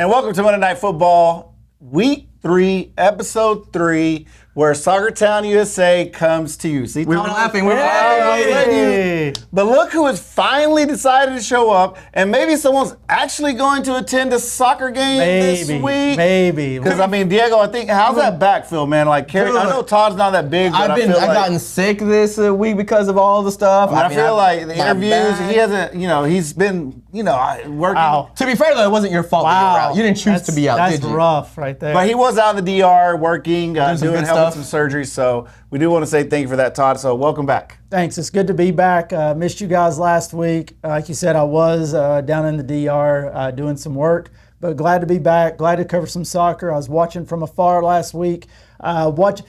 And welcome to Monday Night Football, Week 3, Episode 3, where Soccer Town USA comes to you. See, we're laughing. But look who has finally decided to show up, and maybe someone's actually going to attend a soccer game this week. Maybe. Because, I mean, Diego, I think, how's that backfield, man? Like, Kerry, I know Todd's not that big, but I've gotten sick this week because of all the stuff. I feel like the interviews, he hasn't, he's been, working. Wow. To be fair, though, it wasn't your fault that you were out. You didn't choose to be out, did you? That's rough right there. But he was out in the DR working, doing some surgery. So we do want to say thank you for that, Todd. So welcome back. Thanks. It's good to be back. Missed you guys last week. Like you said, I was down in the DR doing some work, but glad to be back. Glad to cover some soccer. I was watching from afar last week. While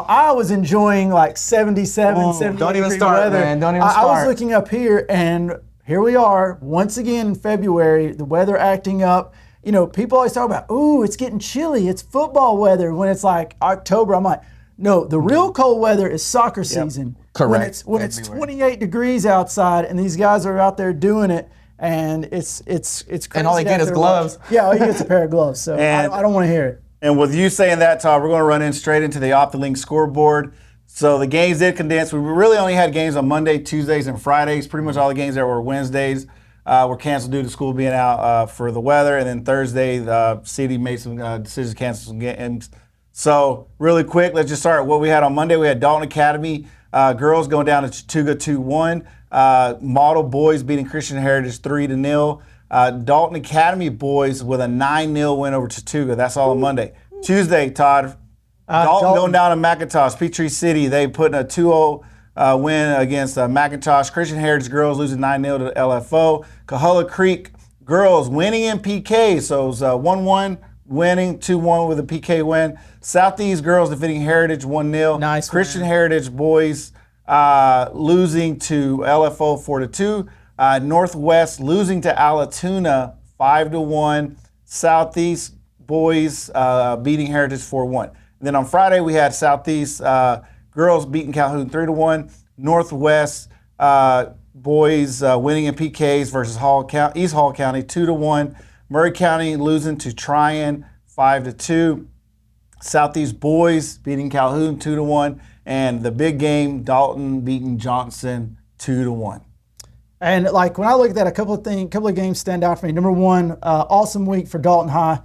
I was enjoying like 77, 78 don't even degree start, weather, man. Don't even start. I was looking up here, and here we are once again in February. The weather acting up. People always talk about, ooh, it's getting chilly. It's football weather. When it's like October, I'm like, no, the real cold weather is soccer season. Correct. When it's 28 degrees outside and these guys are out there doing it, and it's crazy. And all they get is gloves. Yeah, all you get is a pair of gloves. So I don't want to hear it. And with you saying that, Todd, we're going to run in straight into the Off the Link scoreboard. So the games did condense. We really only had games on Monday, Tuesdays, and Fridays. Pretty much all the games that were Wednesdays were canceled due to school being out for the weather. And then Thursday, the city made some decisions to cancel some games. So really quick, let's just start what we had on Monday. We had Dalton Academy girls going down to Chattooga 2-1. Model boys beating Christian Heritage 3-0. Dalton Academy boys with a 9-0 win over Chattooga. That's all on Monday. Tuesday, Todd, Dalton going down to McIntosh. Peachtree City, they put in a 2-0 win against McIntosh. Christian Heritage girls losing 9-0 to LFO. Coahulla Creek girls winning in PK. So it was 1-1 winning, 2-1 with a PK win. Southeast girls defeating Heritage 1-0. Nice. Christian Heritage boys losing to LFO 4-2. Northwest losing to Alatoona 5-1. Southeast boys beating Heritage 4-1. And then on Friday we had Southeast girls beating Calhoun 3-1. Northwest boys winning in PKs versus East Hall County 2-1. Murray County losing to Tryon 5-2. Southeast boys beating Calhoun 2-1. And the big game, Dalton beating Johnson 2-1. And like when I look at that, a couple of games stand out for me. Number one, awesome week for Dalton High.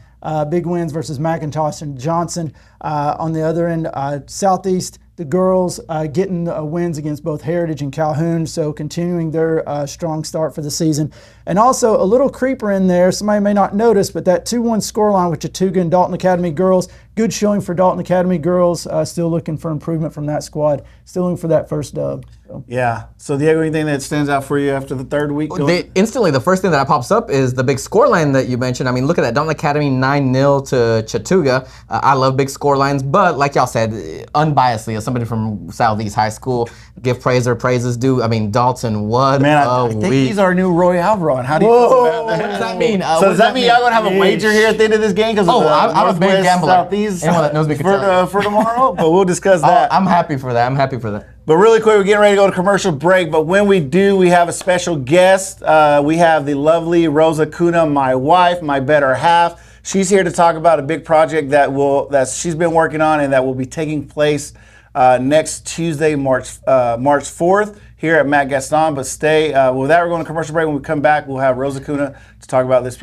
Big wins versus McIntosh and Johnson. On the other end, Southeast, the girls getting wins against both Heritage and Calhoun, so continuing their strong start for the season. And also a little creeper in there, somebody may not notice, but that 2-1 scoreline with Chattooga and Dalton Academy girls, good showing for Dalton Academy girls, still looking for improvement from that squad, still looking for that first dub. So. Yeah. So Diego, anything that stands out for you after the third week? Instantly, the first thing that pops up is the big scoreline that you mentioned. I mean, look at that. Dalton Academy 9-0 to Chattooga. I love big scorelines, but like y'all said, unbiasedly, as somebody from Southeast High School, give praise where praise is due. I mean, Dalton, what I think he's our new Roy Alvaron. How do you feel about that? What does that mean? So does that mean y'all going to have a wager here at the end of this game? I'm a big gambler. Southeast Anyone that knows me can tell for tomorrow, but we'll discuss that. I'm happy for that. But really quick, we're getting ready to go to commercial break. But when we do, we have a special guest. We have the lovely Rosa Cuna, my wife, my better half. She's here to talk about a big project that she's been working on and that will be taking place next Tuesday, March 4th here at Matt Gaston. But stay. With that, we're going to commercial break. When we come back, we'll have Rosa Cuna to talk about this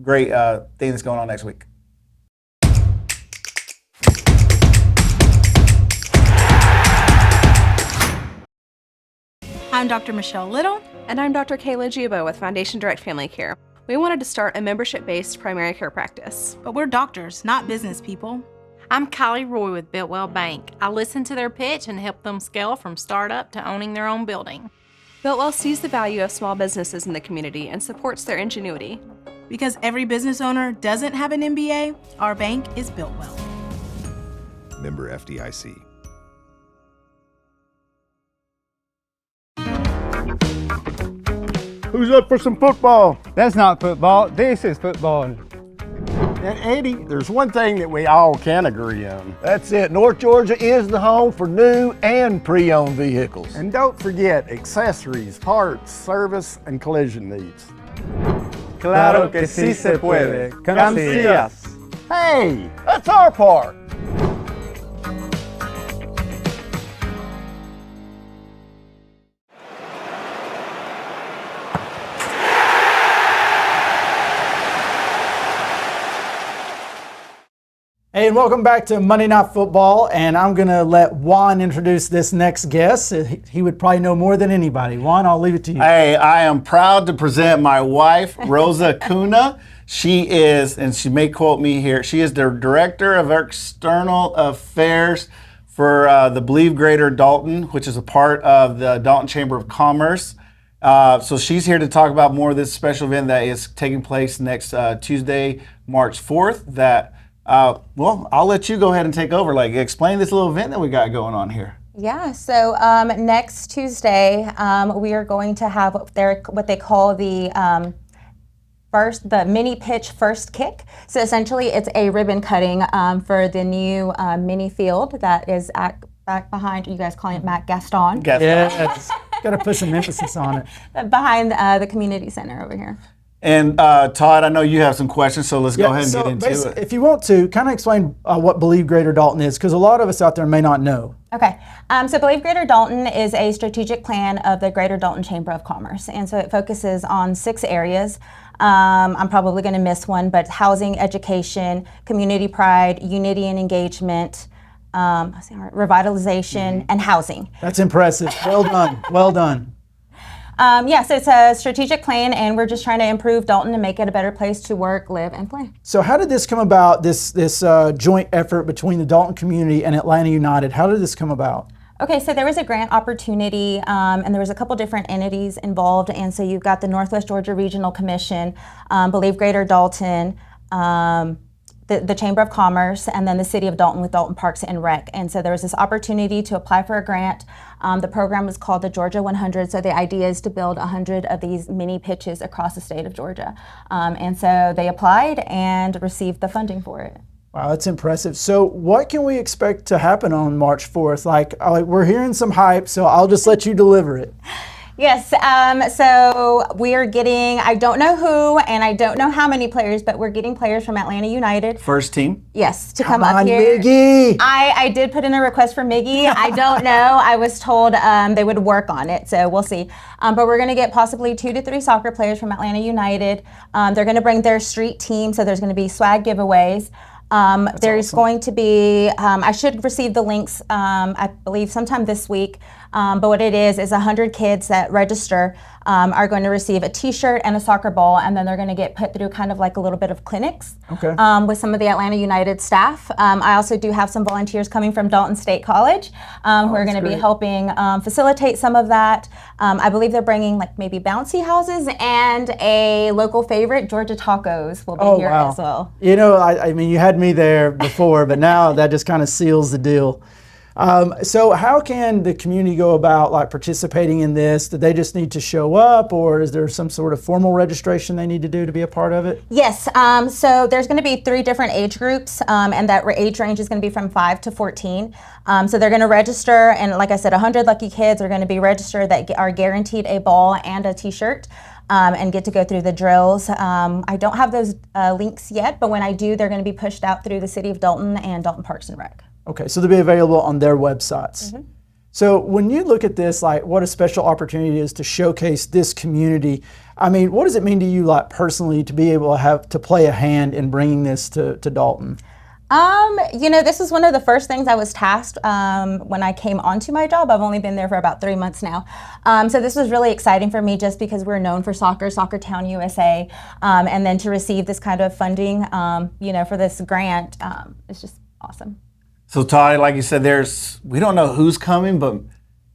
great thing that's going on next week. I'm Dr. Michelle Little. And I'm Dr. Kayla Giabo with Foundation Direct Family Care. We wanted to start a membership-based primary care practice. But we're doctors, not business people. I'm Kylie Roy with Builtwell Bank. I listen to their pitch and help them scale from startup to owning their own building. Builtwell sees the value of small businesses in the community and supports their ingenuity. Because every business owner doesn't have an MBA, our bank is Builtwell. Member FDIC. Who's up for some football? That's not football. This is football. And Eddie, there's one thing that we all can agree on. That's it. North Georgia is the home for new and pre-owned vehicles. And don't forget accessories, parts, service, and collision needs. Claro que sí se puede. Cancias. Hey, that's our part. Hey, and welcome back to Monday Night Football. And I'm going to let Juan introduce this next guest. He would probably know more than anybody. Juan, I'll leave it to you. Hey, I am proud to present my wife, Rosa Cunha. She is, and she may quote me here, she is the Director of External Affairs for the Believe Greater Dalton, which is a part of the Dalton Chamber of Commerce. So she's here to talk about more of this special event that is taking place next Tuesday, March 4th. Well, I'll let you go ahead and take over. Like, explain this little event that we got going on here. Yeah, so next Tuesday, we are going to have what they call the mini pitch first kick. So essentially, it's a ribbon cutting for the new mini field that is back behind. You guys calling it Matt Gaston? Yes. Got to put some emphasis on it. Behind the community center over here. And Todd, I know you have some questions, so let's go ahead and get into it. If you want to, kind of explain what Believe Greater Dalton is, because a lot of us out there may not know. Okay, so Believe Greater Dalton is a strategic plan of the Greater Dalton Chamber of Commerce, and so it focuses on 6 areas. I'm probably going to miss one, but housing, education, community pride, unity and engagement, revitalization, and housing. That's impressive. Well done. Well done. So it's a strategic plan, and we're just trying to improve Dalton and make it a better place to work, live, and play. So how did this come about, this joint effort between the Dalton community and Atlanta United? How did this come about? Okay, so there was a grant opportunity, and there was a couple different entities involved, and so you've got the Northwest Georgia Regional Commission, Believe Greater Dalton, the Chamber of Commerce, and then the City of Dalton with Dalton Parks and Rec. And so there was this opportunity to apply for a grant. The program was called the Georgia 100. So the idea is to build 100 of these mini pitches across the state of Georgia. And so they applied and received the funding for it. Wow, that's impressive. So what can we expect to happen on March 4th? Like we're hearing some hype, so I'll just let you deliver it. Yes, so we are getting, I don't know who and I don't know how many players, but we're getting players from Atlanta United. First team? Yes, to come Come up on, here. Miggy. I did put in a request for Miggy. I don't know. I was told they would work on it, so we'll see. But we're going to get possibly 2 to 3 soccer players from Atlanta United. They're going to bring their street team, so there's going to be swag giveaways. There's awesome. going to be, I should receive the links, I believe sometime this week. But what it is 100 kids that register are going to receive a t-shirt and a soccer ball, and then they're going to get put through kind of like a little bit of clinics with some of the Atlanta United staff. I also do have some volunteers coming from Dalton State College who are going to be helping facilitate some of that. I believe they're bringing like maybe bouncy houses, and a local favorite, Georgia Tacos, will be here as well. You know, I mean, you had me there before, but now that just kind of seals the deal. So how can the community go about like participating in this? Do they just need to show up, or is there some sort of formal registration they need to do to be a part of it? Yes, so there's going to be 3 different age groups, and that age range is going to be from 5 to 14. So they're going to register, and like I said, 100 lucky kids are going to be registered that are guaranteed a ball and a t-shirt. And get to go through the drills. I don't have those links yet, but when I do, they're going to be pushed out through the City of Dalton and Dalton Parks and Rec. Okay, so they'll be available on their websites. Mm-hmm. So when you look at this, like what a special opportunity it is to showcase this community. I mean, what does it mean to you, like personally, to be able to have to play a hand in bringing this to Dalton? You know, this was one of the first things I was tasked when I came onto my job. I've only been there for about 3 months now. So this was really exciting for me just because we're known for soccer, Soccer Town USA, and then to receive this kind of funding, you know, for this grant, it's just awesome. So Todd, like you said, we don't know who's coming, but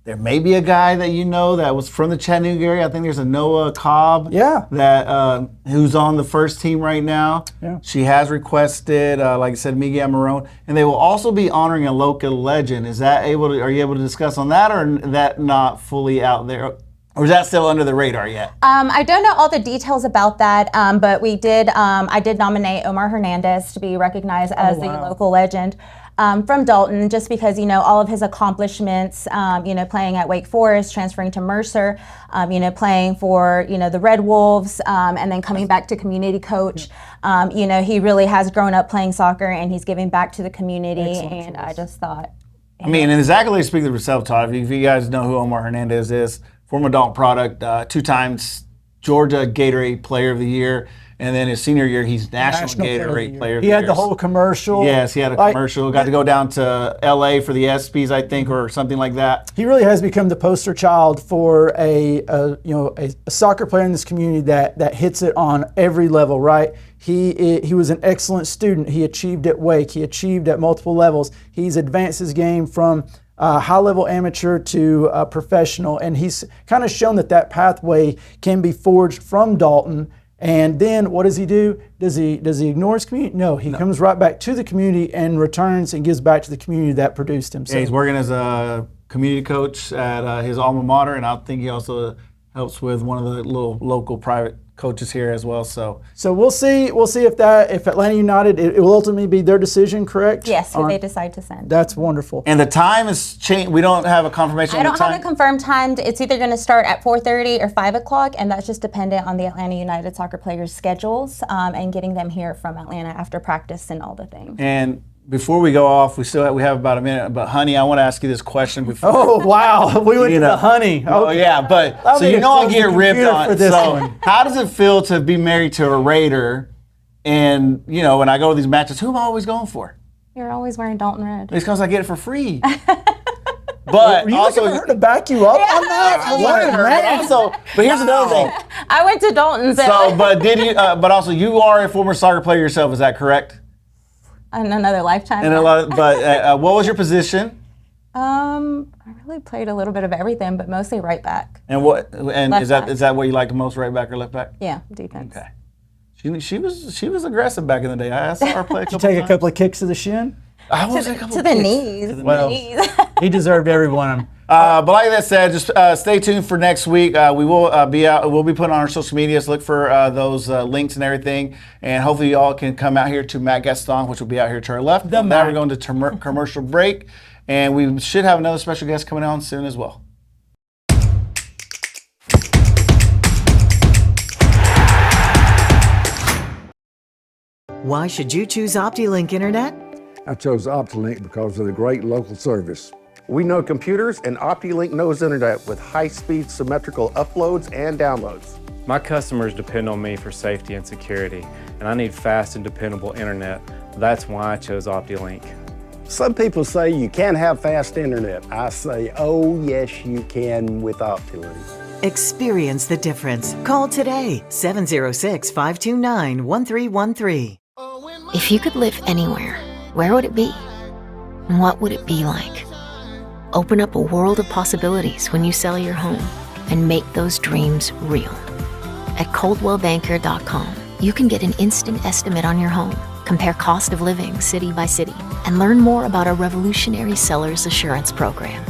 there may be a guy that you know that was from the Chattanooga area. I think there's a Noah Cobb that who's on the first team right now. Yeah. She has requested, like I said, Miguel Marone, and they will also be honoring a local legend. Are you able to discuss on that, or that not fully out there? Or is that still under the radar yet? I don't know all the details about that, but I did nominate Omar Hernandez to be recognized as the local legend. from Dalton, just because, all of his accomplishments, playing at Wake Forest, transferring to Mercer, playing for, the Red Wolves, and then coming back to community coach. He really has grown up playing soccer, and he's giving back to the community. And I just thought. I mean, and his accolades speak for themselves, Todd. If you guys know who Omar Hernandez is, former Dalton product, 2 times Georgia Gatorade Player of the Year. And then his senior year, he's National Gatorade Player of the Year. He had the whole commercial. Yes, he had a commercial. Got to go down to L.A. for the ESPYs, I think, or something like that. He really has become the poster child for a soccer player in this community that hits it on every level, right? He was an excellent student. He achieved at Wake. He achieved at multiple levels. He's advanced his game from high-level amateur to professional, and he's kind of shown that pathway can be forged from Dalton. And then what does he do? Does he ignore his community? No, he comes right back to the community and returns and gives back to the community that produced him. So yeah, he's working as a community coach at his alma mater, and I think he also helps with one of the little local private coaches here as well. So we'll see if Atlanta United, it will ultimately be their decision, correct? Yes, who they decide to send. That's wonderful. And the time is changed. We don't have a confirmation on the time. I don't have a confirmed time. It's either going to start at 4:30 or 5 o'clock, and that's just dependent on the Atlanta United soccer players' schedules and getting them here from Atlanta after practice and all the things. And before we go off, we have about a minute. But honey, I want to ask you this question before. Oh wow, we went to the honey. Oh yeah, but I'll so I get ripped on. For this so one. How does it feel to be married to a Raider? And when I go to these matches, who am I always going for? You're always wearing Dalton red. It's because I get it for free. But were you also, looking for her to back you up on that? But here's another thing. I went to Dalton. So, but did you? But also, you are a former soccer player yourself. Is that correct? In another lifetime. But what was your position? I really played a little bit of everything, but mostly right back. And is that what you liked the most, right back or left back? Yeah, defense. Okay. She was aggressive back in the day. I saw her play. Did you take a couple of kicks to the shin? To the knees. Well, he deserved every one of them. But like that said, just stay tuned for next week. We will be out. We'll be putting on our social medias. Look for those links and everything, and hopefully you all can come out here to Matt Gaston, which will be out here to our left. Now we're going to commercial break, and we should have another special guest coming on soon as well. Why should you choose OptiLink Internet? I chose OptiLink because of the great local service. We know computers, and OptiLink knows internet with high-speed symmetrical uploads and downloads. My customers depend on me for safety and security, and I need fast and dependable internet. That's why I chose OptiLink. Some people say you can't have fast internet. I say, oh yes you can with OptiLink. Experience the difference. Call today, 706-529-1313. If you could live anywhere, where would it be? And what would it be like? Open up a world of possibilities when you sell your home and make those dreams real. At ColdwellBanker.com, you can get an instant estimate on your home, compare cost of living city by city, and learn more about our revolutionary seller's assurance program.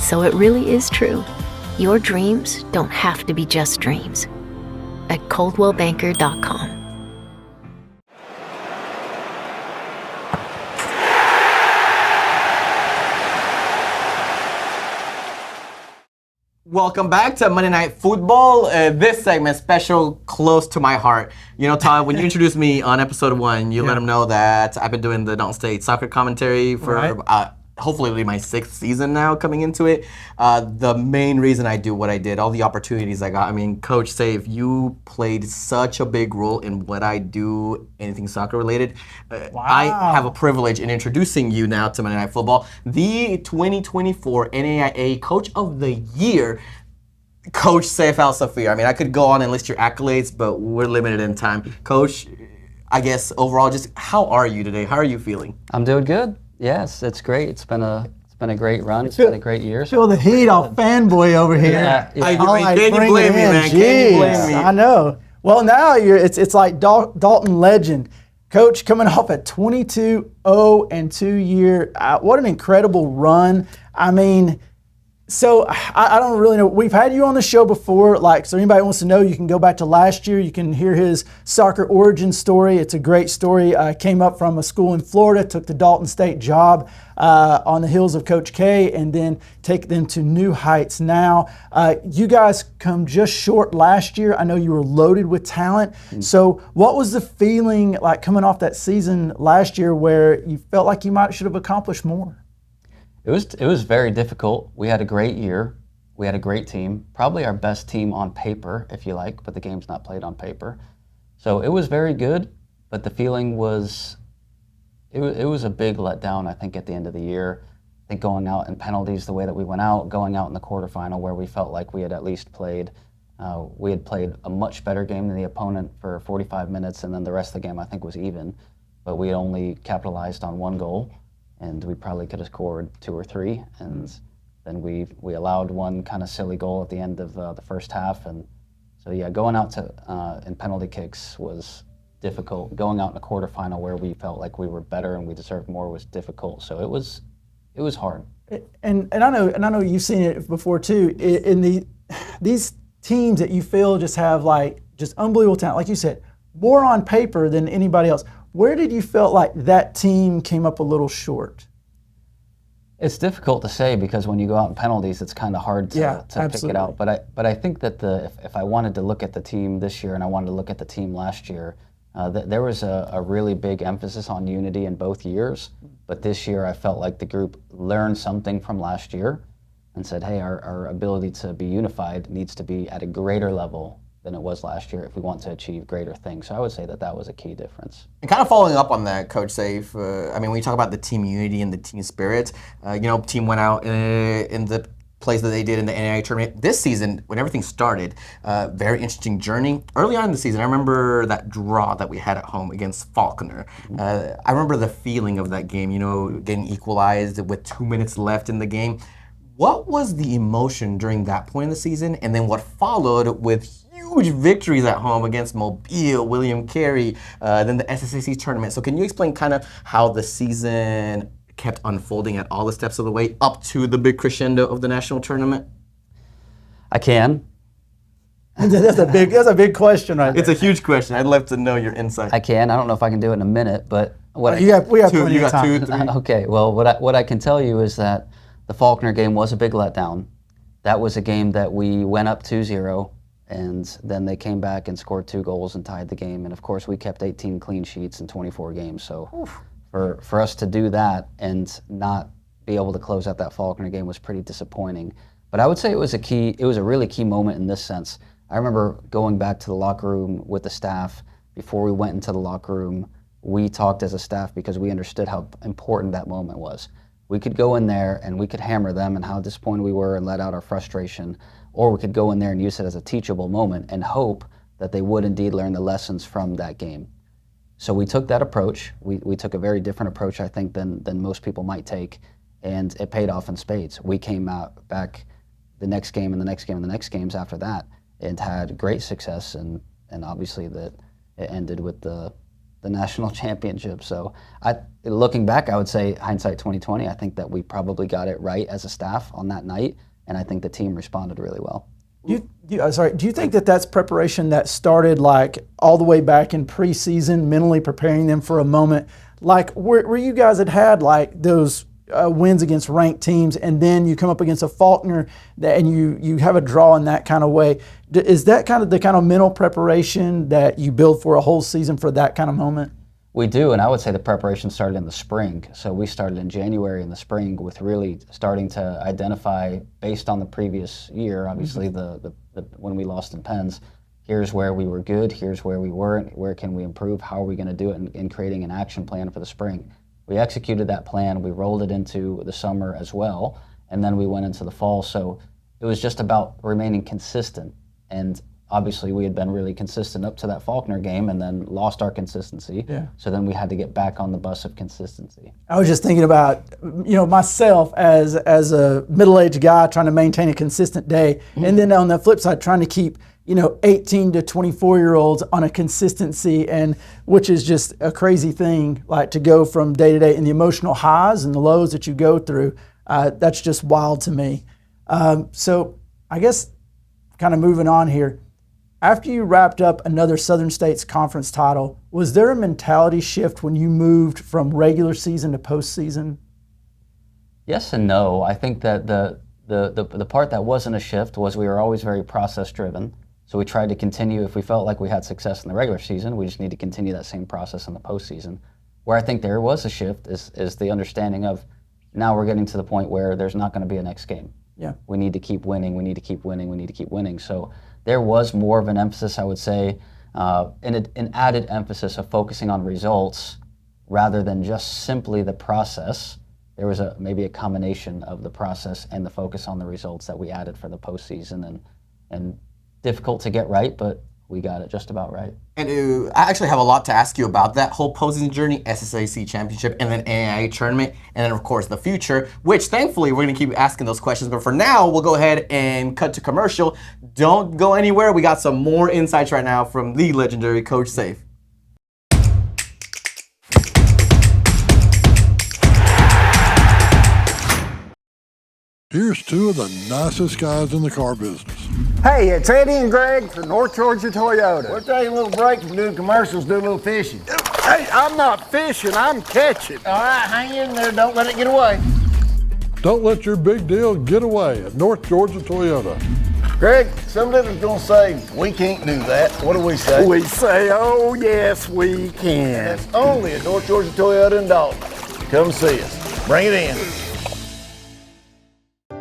So it really is true. Your dreams don't have to be just dreams. At ColdwellBanker.com. Welcome back to Monday Night Football. This segment special, close to my heart. Todd, when you introduced me on episode 1, you let them know that I've been doing the Dalton State soccer commentary for hopefully it'll be my 6th season now coming into it. The main reason I do what I did, all the opportunities I got. I mean, Coach Saif, you played such a big role in what I do, anything soccer related. I have a privilege in introducing you now to Monday Night Football, the 2024 NAIA Coach of the Year, Coach Saif Alsafeer. I mean, I could go on and list your accolades, but we're limited in time. Coach, I guess overall, just how are you today? How are you feeling? I'm doing good. Yes, it's great. It's been a great run. It's been a great year. Feel the heat off fanboy over here. Yeah. Can you blame me, man? Can you blame me? I know. Well, now it's like Dalton legend. Coach coming off a 22-0-2 year. What an incredible run. I mean, So I don't really know. We've had you on the show before. Like, so anybody wants to know, you can go back to last year. You can hear his soccer origin story. It's a great story. Came up from a school in Florida, took the Dalton State job on the heels of Coach K, and then take them to new heights now. You guys come just short last year. I know you were loaded with talent. So what was the feeling like coming off that season last year where you felt like you should have accomplished more? It was very difficult. We had a great year. We had a great team, probably our best team on paper, if you like, but the game's not played on paper. So it was very good, but the feeling was, it was a big letdown, I think, at the end of the year. I think going out in penalties the way that we went out, going out in the quarterfinal where we felt like we had at least played, we had played a much better game than the opponent for 45 minutes, and then the rest of the game I think was even, but we only capitalized on one goal. And we probably could have scored 2 or 3, and then we allowed one kind of silly goal at the end of the first half, and so yeah, going out to in penalty kicks was difficult. Going out in a quarterfinal where we felt like we were better and we deserved more was difficult. So it was hard. And I know you've seen it before too. In these teams that you feel just have like just unbelievable talent, like you said, more on paper than anybody else. Where did you feel like that team came up a little short? It's difficult to say because when you go out in penalties, it's kind of hard to pick it out. But I think that if I wanted to look at the team this year and I wanted to look at the team last year, there was a really big emphasis on unity in both years. But this year, I felt like the group learned something from last year and said, hey, our ability to be unified needs to be at a greater level than it was last year if we want to achieve greater things. So I would say that was a key difference. And kind of following up on that, Coach Saif, I mean, when you talk about the team unity and the team spirit, team went out in the place that they did in the NAIA tournament. This season, when everything started, very interesting journey. Early on in the season, I remember that draw that we had at home against Faulkner. I remember the feeling of that game, getting equalized with 2 minutes left in the game. What was the emotion during that point in the season, and then what followed with huge victories at home against Mobile, William Carey, then the SSAC tournament? So can you explain kind of how the season kept unfolding at all the steps of the way up to the big crescendo of the national tournament? I can. That's a big question right there. It's a huge question. I'd love to know your insight. I can. I don't know if I can do it in a minute, but we have plenty of time. 2, 3. Okay. Well, what I can tell you is that the Faulkner game was a big letdown. That was a game that we went up 2-0, and then they came back and scored 2 goals and tied the game. And of course, we kept 18 clean sheets in 24 games. So for us to do that and not be able to close out that Faulkner game was pretty disappointing. But I would say it was a really key moment in this sense. I remember going back to the locker room with the staff. Before we went into the locker room, we talked as a staff because we understood how important that moment was. We could go in there and we could hammer them and how disappointed we were and let out our frustration, or we could go in there and use it as a teachable moment and hope that they would indeed learn the lessons from that game. So we took that approach. We took a very different approach, I think, than most people might take, and it paid off in spades. We came out back the next game and the next game and the next games after that and had great success, and obviously that it ended with the national championship. So looking back, I would say hindsight 2020, I think that we probably got it right as a staff on that night, and I think the team responded really well. Do you think that that's preparation that started like all the way back in preseason, mentally preparing them for a moment, like where you guys had like those wins against ranked teams, and then you come up against a Faulkner and you have a draw in that kind of way? Is that kind of the kind of mental preparation that you build for a whole season for that kind of moment? We do, and I would say the preparation started in the spring. So we started in January in the spring with really starting to identify, based on the previous year, obviously the when we lost in Pens, here's where we were good, here's where we weren't, where can we improve, how are we going to do it, and creating an action plan for the spring. We executed that plan, we rolled it into the summer as well, and then we went into the fall. So it was just about remaining consistent, and obviously we had been really consistent up to that Faulkner game and then lost our consistency. Yeah. So then we had to get back on the bus of consistency. I was just thinking about, myself as a middle-aged guy trying to maintain a consistent day, and then on the flip side trying to keep 18 to 24-year-olds on a consistency, and which is just a crazy thing, like to go from day to day and the emotional highs and the lows that you go through. That's just wild to me. So I guess kind of moving on here, after you wrapped up another Southern States Conference title, was there a mentality shift when you moved from regular season to postseason? Yes and no. I think that the part that wasn't a shift was we were always very process driven. So we tried to continue, if we felt like we had success in the regular season, we just need to continue that same process in the postseason. Where I think there was a shift is the understanding of now we're getting to the point where there's not going to be a next game. Yeah. We need to keep winning, we need to keep winning, we need to keep winning. So there was more of an emphasis, I would say, an added emphasis of focusing on results rather than just simply the process. There was maybe a combination of the process and the focus on the results that we added for the postseason, and difficult to get right, but we got it just about right. And I actually have a lot to ask you about that whole postseason journey, SSAC championship, and then AIA tournament, and then of course the future, which thankfully we're gonna keep asking those questions. But for now, we'll go ahead and cut to commercial. Don't go anywhere. We got some more insights right now from the legendary Coach Saif. Here's two of the nicest guys in the car business. Hey, it's Eddie and Greg from North Georgia Toyota. We're taking a little break from doing commercials, do a little fishing. Hey, I'm not fishing, I'm catching. All right, hang in there, don't let it get away. Don't let your big deal get away at North Georgia Toyota. Greg, somebody was gonna say, we can't do that. What do we say? We say, oh yes, we can. That's only at North Georgia Toyota in Dalton. Come see us. Bring it in.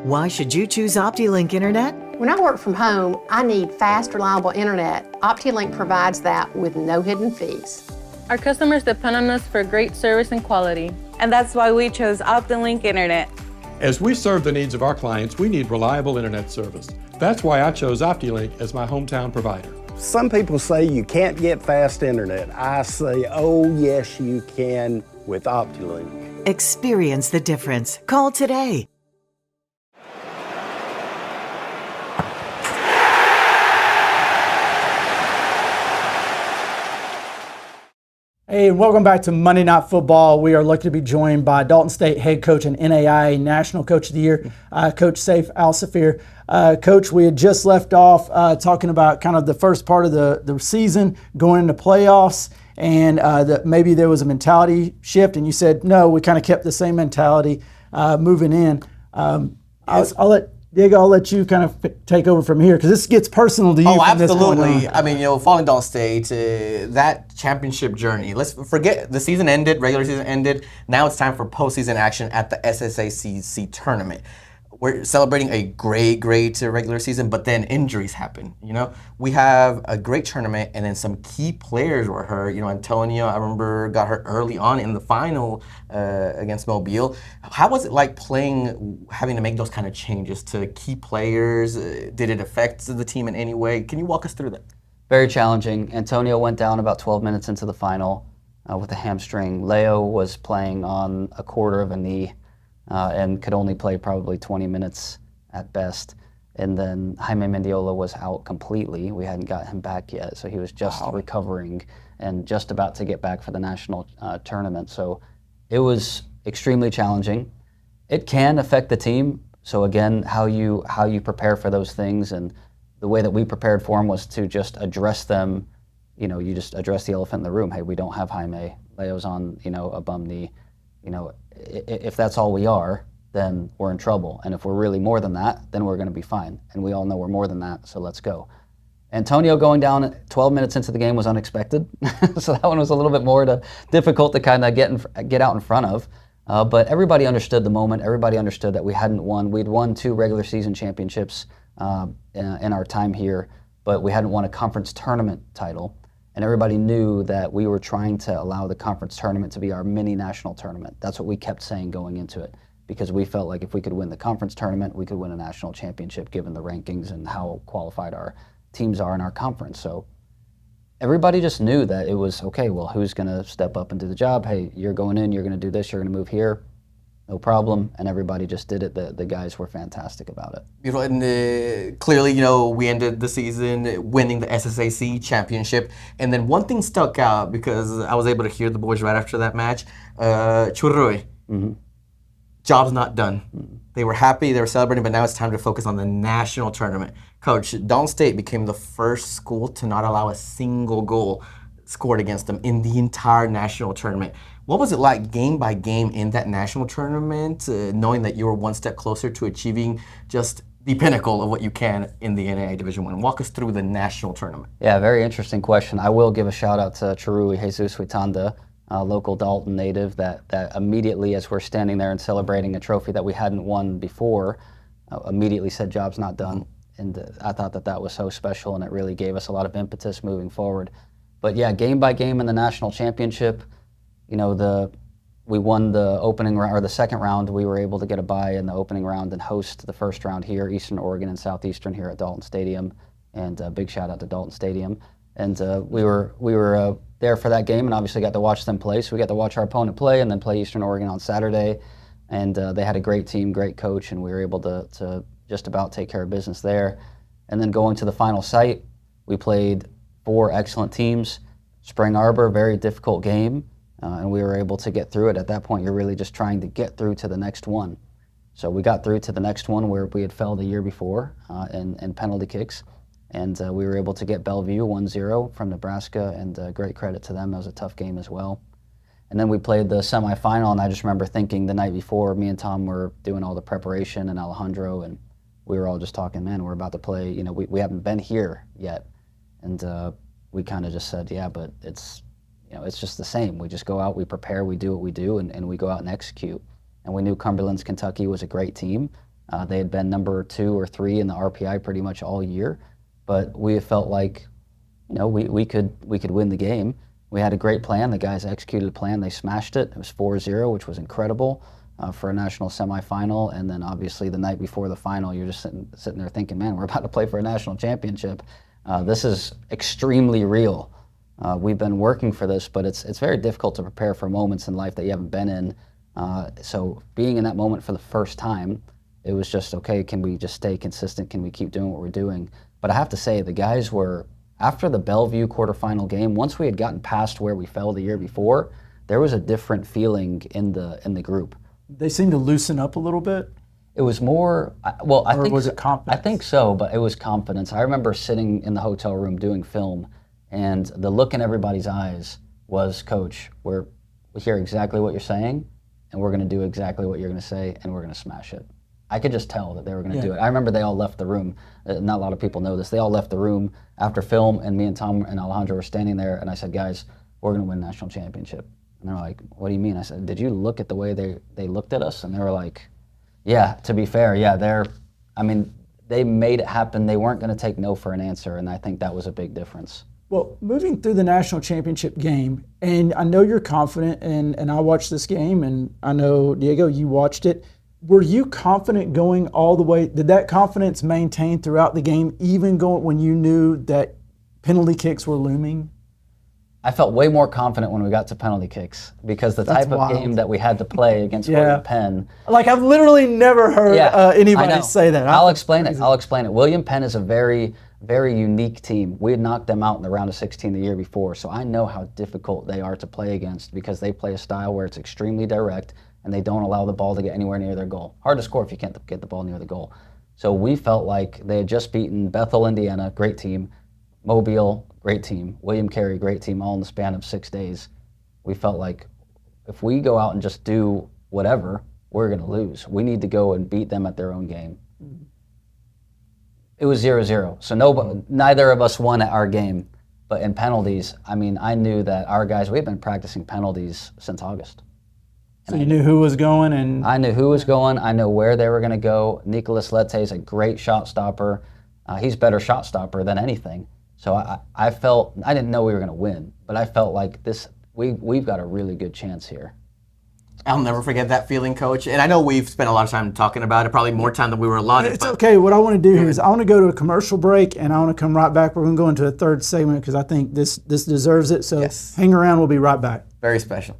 Why should you choose OptiLink Internet? When I work from home, I need fast, reliable internet. OptiLink provides that with no hidden fees. Our customers depend on us for great service and quality. And that's why we chose OptiLink Internet. As we serve the needs of our clients, we need reliable internet service. That's why I chose OptiLink as my hometown provider. Some people say you can't get fast internet. I say, oh yes you can with OptiLink. Experience the difference. Call today. Hey, and welcome back to Monday Night Football. We are lucky to be joined by Dalton State head coach and NAIA National Coach of the Year, Coach Saif Alsafeer. Coach, we had just left off talking about kind of the first part of the season, going into playoffs, and that maybe there was a mentality shift, and you said, no, we kind of kept the same mentality moving in. I'll let you kind of take over from here because this gets personal to you. Oh, absolutely. I mean, following Dalton State, that championship journey. Let's forget the season ended, regular season ended. Now it's time for postseason action at the SSAC tournament. We're celebrating a great regular season, but then injuries happen. We have a great tournament, and then some key players were hurt. Antonio, I remember, got hurt early on in the final against Mobile. How was it like having to make those kind of changes to key players? Did it affect the team in any way? Can you walk us through that? Very challenging. Antonio went down about 12 minutes into the final with a hamstring. Leo was playing on a quarter of a knee. And could only play probably 20 minutes at best. And then Jaime Mendiola was out completely. We hadn't got him back yet, so he was just recovering and just about to get back for the national tournament. So it was extremely challenging. It can affect the team. So again, how you prepare for those things, and the way that we prepared for them was to just address them. You just address the elephant in the room. Hey, we don't have Jaime. Leo's on a bum knee. If that's all we are, then we're in trouble. And if we're really more than that, then we're going to be fine. And we all know we're more than that, so let's go. Antonio going down 12 minutes into the game was unexpected. So that one was a little bit more difficult to kind of get out in front of. But everybody understood the moment. Everybody understood that we hadn't won. We'd won 2 regular season championships in our time here, but we hadn't won a conference tournament title. And everybody knew that we were trying to allow the conference tournament to be our mini national tournament. That's what we kept saying going into it, because we felt like if we could win the conference tournament, we could win a national championship given the rankings and how qualified our teams are in our conference. So everybody just knew that it was, okay, well, who's going to step up and do the job? Hey, you're going in, you're going to do this, you're going to move here. No problem, and everybody just did it. The guys were fantastic about it. Beautiful, and clearly, we ended the season winning the SSAC championship. And then one thing stuck out because I was able to hear the boys right after that match. Churroy. Mm-hmm. job's not done. They were happy, they were celebrating, but now it's time to focus on the national tournament. Coach, Dalton State became the first school to not allow a single goal scored against them in the entire national tournament. What was it like game by game in that national tournament, knowing that you were one step closer to achieving just the pinnacle of what you can in the NAIA Division I? Walk us through the national tournament. Yeah, very interesting question. I will give a shout out to Charui Jesus Witanda, local Dalton native, that immediately, as we're standing there and celebrating a trophy that we hadn't won before, immediately said, "Job's not done." And I thought that was so special, and it really gave us a lot of impetus moving forward. But yeah, game by game in the national championship, you know, we won the opening round, or the second round. We were able to get a bye in the opening round and host the first round here, Eastern Oregon and Southeastern here at Dalton Stadium. And a big shout out to Dalton Stadium. And we were there for that game, and obviously got to watch them play. So we got to watch our opponent play, and then play Eastern Oregon on Saturday. And they had a great team, great coach, and we were able to just about take care of business there. And then going to the final site, we played 4 excellent teams. Spring Arbor, very difficult game, and we were able to get through it. At that point, you're really just trying to get through to the next one. So we got through to the next one where we had fell the year before in penalty kicks, and we were able to get Bellevue 1-0 from Nebraska, and great credit to them. That was a tough game as well. And then we played the semifinal, and I just remember thinking the night before, me and Tom were doing all the preparation, and Alejandro, and we were all just talking, man, we're about to play, you know, we haven't been here yet. And we kind of just said, yeah, but it's, you know, it's just the same. We just go out, we prepare, we do what we do, and we go out and execute. And we knew Cumberland's Kentucky was a great team. They had been number 2 or 3 in the RPI pretty much all year, but we felt like, you know, we could win the game. We had a great plan. The guys executed a plan. They smashed it. It was 4-0, which was incredible for a national semifinal. And then obviously the night before the final, you're just sitting there thinking, man, we're about to play for a national championship. This is extremely real. We've been working for this, but it's very difficult to prepare for moments in life that you haven't been in. So being in that moment for the first time, it was just, okay, can we just stay consistent? Can we keep doing what we're doing? But I have to say, the guys were, after the Bellevue quarterfinal game, once we had gotten past where we fell the year before, there was a different feeling in the group. They seemed to loosen up a little bit. It was more, well, I think, was it confidence? I think so, but it was confidence. I remember sitting in the hotel room doing film, and the look in everybody's eyes was, Coach, we hear exactly what you're saying, and we're going to do exactly what you're going to say, and we're going to smash it. I could just tell that they were going to do it. I remember they all left the room. Not a lot of people know this. They all left the room after film, and me and Tom and Alejandro were standing there, and I said, guys, we're going to win national championship. And they're like, what do you mean? I said, did you look at the way they looked at us? And they were like, yeah, to be fair, yeah, they made it happen. They weren't going to take no for an answer, and I think that was a big difference. Well, moving through the national championship game, and I know you're confident, and I watched this game, and I know, Diego, you watched it. Were you confident going all the way? Did that confidence maintain throughout the game, even going when you knew that penalty kicks were looming? I felt way more confident when we got to penalty kicks, because the type of game that we had to play against William Penn. Like, I've literally never heard anybody say that. I'll explain it. William Penn is a very, very unique team. We had knocked them out in the round of 16 the year before, so I know how difficult they are to play against, because they play a style where it's extremely direct and they don't allow the ball to get anywhere near their goal. Hard to score if you can't get the ball near the goal. So we felt like they had just beaten Bethel, Indiana, great team, Mobile, great team, William Carey, great team, all in the span of 6 days. We felt like if we go out and just do whatever, we're going to lose. We need to go and beat them at their own game. It was 0-0, so neither of us won at our game. But in penalties, I knew that our guys, we've been practicing penalties since August. So you knew who was going, and I knew who was going. I know where they were going to go. Nicolas Lete is a great shot stopper. He's a better shot stopper than anything. So I felt, I didn't know we were going to win, but I felt like we've got a really good chance here. I'll never forget that feeling, Coach. And I know we've spent a lot of time talking about it, probably more time than we were allotted. It's okay. What I want to do here is I want to go to a commercial break, and I want to come right back. We're going to go into a third segment because I think this deserves it. So hang around. We'll be right back. Very special.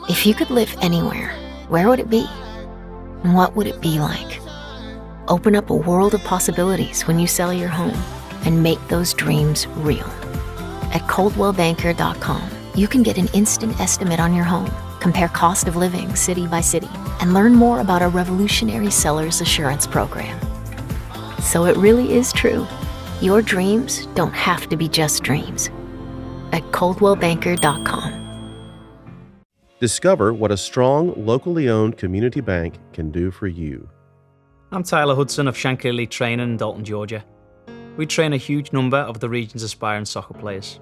If you could live anywhere, where would it be? And what would it be like? Open up a world of possibilities when you sell your home and make those dreams real. At coldwellbanker.com, you can get an instant estimate on your home, compare cost of living city by city, and learn more about our revolutionary seller's assurance program. So it really is true. Your dreams don't have to be just dreams. At coldwellbanker.com. Discover what a strong, locally owned community bank can do for you. I'm Tyler Hudson of Shankley Training in Dalton, Georgia. We train a huge number of the region's aspiring soccer players.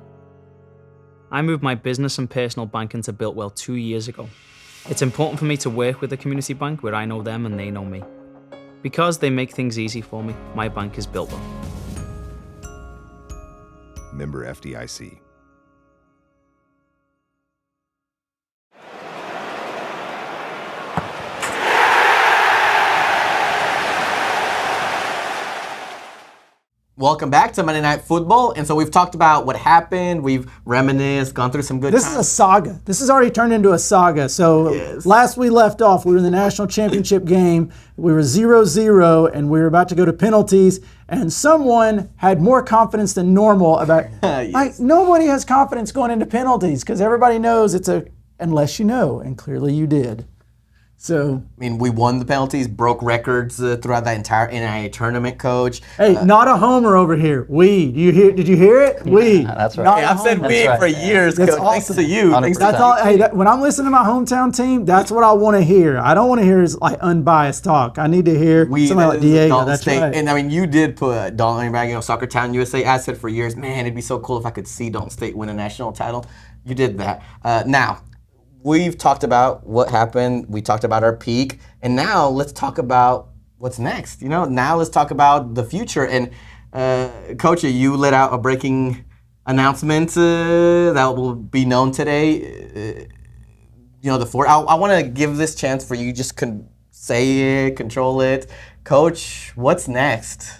I moved my business and personal banking to Builtwell 2 years ago. It's important for me to work with a community bank where I know them and they know me. Because they make things easy for me, my bank is Builtwell. Member FDIC. Welcome back to Monday Night Football. And so we've talked about what happened. We've reminisced, gone through some good This times. is a saga. This has already turned into a saga. So last we left off, we were in the national championship game. We were 0-0, and we were about to go to penalties. And someone had more confidence than normal about. Like, nobody has confidence going into penalties because everybody knows it's a unless you know, and clearly you did. So I mean, we won the penalties, broke records throughout that entire NIA tournament, Coach. Hey, not a homer over here. Did you hear it? That's right. Hey, I've said we for years, Coach. Thanks to you. That's all. Hey, when I'm listening to my hometown team, that's what I want to hear. I don't want to hear is like unbiased talk. I need to hear somebody like Diego. Dalton That's State. right. And I mean, you did put Dalton back, Soccer Town USA. I said for years, man, it'd be so cool if I could see Dalton State win a national title. You did that. Now, we've talked about what happened. We talked about our peak. And now let's talk about what's next. Now let's talk about the future. And Coach, you let out a breaking announcement that will be known today. I want to give this chance for you just say it, control it. Coach, what's next?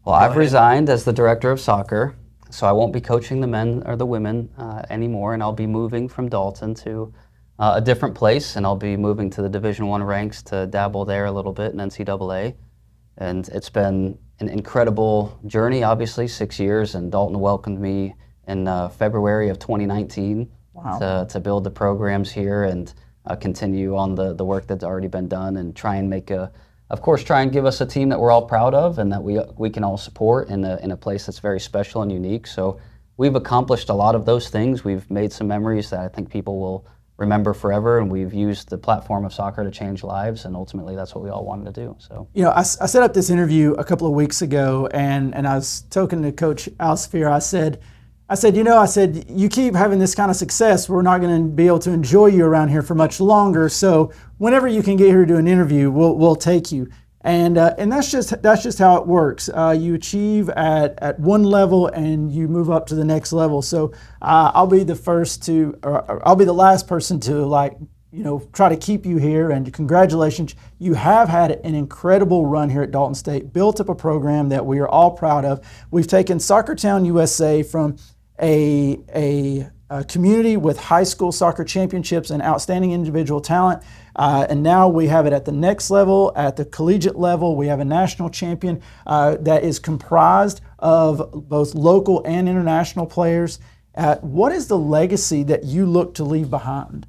Well, I've resigned as the director of soccer, so I won't be coaching the men or the women anymore, and I'll be moving from Dalton to a different place, and I'll be moving to the Division I ranks to dabble there a little bit in NCAA. And it's been an incredible journey, obviously, 6 years, and Dalton welcomed me in February of 2019 to build the programs here and continue on the work that's already been done and try and try and give us a team that we're all proud of and that we can all support in a place that's very special and unique. So we've accomplished a lot of those things. We've made some memories that I think people will remember forever, and we've used the platform of soccer to change lives, and ultimately that's what we all wanted to do. So, I set up this interview a couple of weeks ago, and I was talking to Coach Alsafeer. I said, you keep having this kind of success, we're not going to be able to enjoy you around here for much longer. So whenever you can get here to do an interview, we'll take you. And that's just how it works. You achieve at one level and you move up to the next level. So I'll be the last person to try to keep you here. And congratulations, you have had an incredible run here at Dalton State. Built up a program that we are all proud of. We've taken Soccer Town USA from a community with high school soccer championships and outstanding individual talent. And now we have it at the next level, at the collegiate level. We have a national champion that is comprised of both local and international players. What is the legacy that you look to leave behind?